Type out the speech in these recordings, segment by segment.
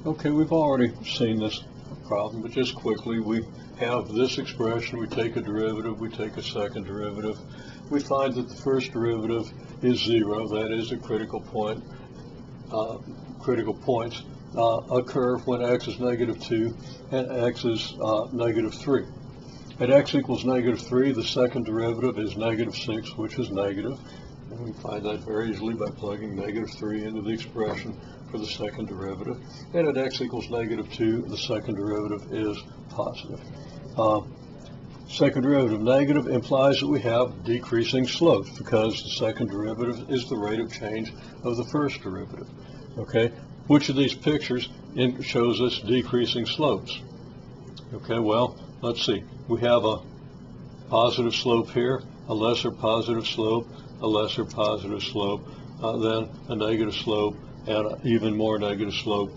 Okay, we've already seen this problem, but just quickly, we have this expression, we take a derivative, we take a second derivative. We find that the first derivative is 0, that is a critical point. Critical points occur when x is negative 2 and x is negative 3. At x equals negative 3, the second derivative is negative 6, which is negative. And we find that very easily by plugging negative 3 into the expression for the second derivative. And at x equals negative 2, the second derivative is positive. Second derivative negative implies that we have decreasing slopes because the second derivative is the rate of change of the first derivative. Okay, which of these pictures shows us decreasing slopes? Okay, well, let's see. We have a positive slope here, a lesser positive slope, a lesser positive slope, then a negative slope, and an even more negative slope.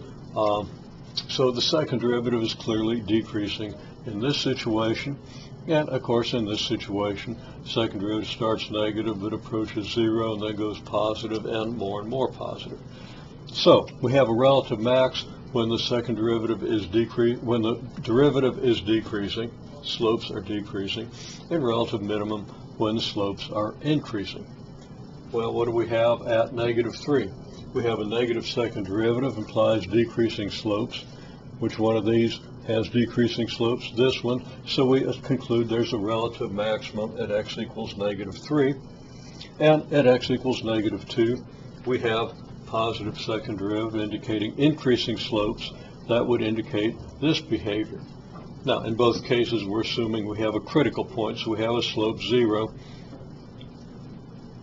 So the second derivative is clearly decreasing in this situation. And of course, in this situation, second derivative starts negative but approaches 0 and then goes positive and more positive. So we have a relative max when the second derivative is when the derivative is decreasing, slopes are decreasing, and relative minimum when the slopes are increasing. Well, what do we have at negative 3? We have a negative second derivative, implies decreasing slopes. Which one of these has decreasing slopes? This one. So we conclude there's a relative maximum at x equals negative 3. And at x equals negative 2, we have positive second derivative indicating increasing slopes. That would indicate this behavior. Now, in both cases, we're assuming we have a critical point, so we have a slope 0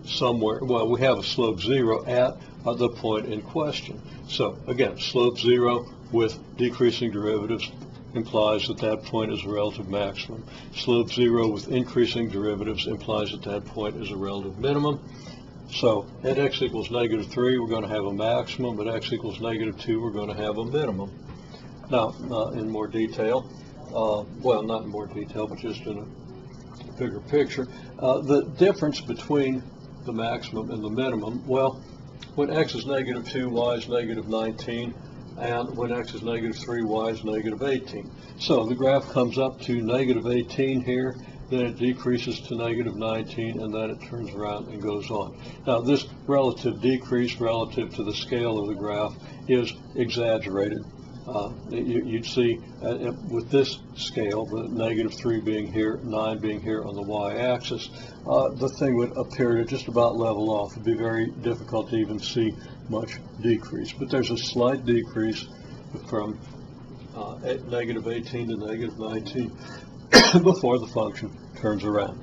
somewhere. Well, we have a slope 0 at the point in question. So, again, slope 0 with decreasing derivatives implies that that point is a relative maximum. Slope 0 with increasing derivatives implies that that point is a relative minimum. So at x equals negative 3, we're going to have a maximum. At x equals negative 2, we're going to have a minimum. Now, in more detail, well, not in more detail, but just in a bigger picture, the difference between the maximum and the minimum, well, when x is negative 2, y is negative 19, and when x is negative 3, y is negative 18. So the graph comes up to negative 18 here, then it decreases to negative 19, and then it turns around and goes on. Now, this relative decrease relative to the scale of the graph is exaggerated. You'd see with this scale, the negative 3 being here, 9 being here on the y-axis, the thing would appear to just about level off. It would be very difficult to even see much decrease. But there's a slight decrease from negative 18 to negative 19 before the function turns around.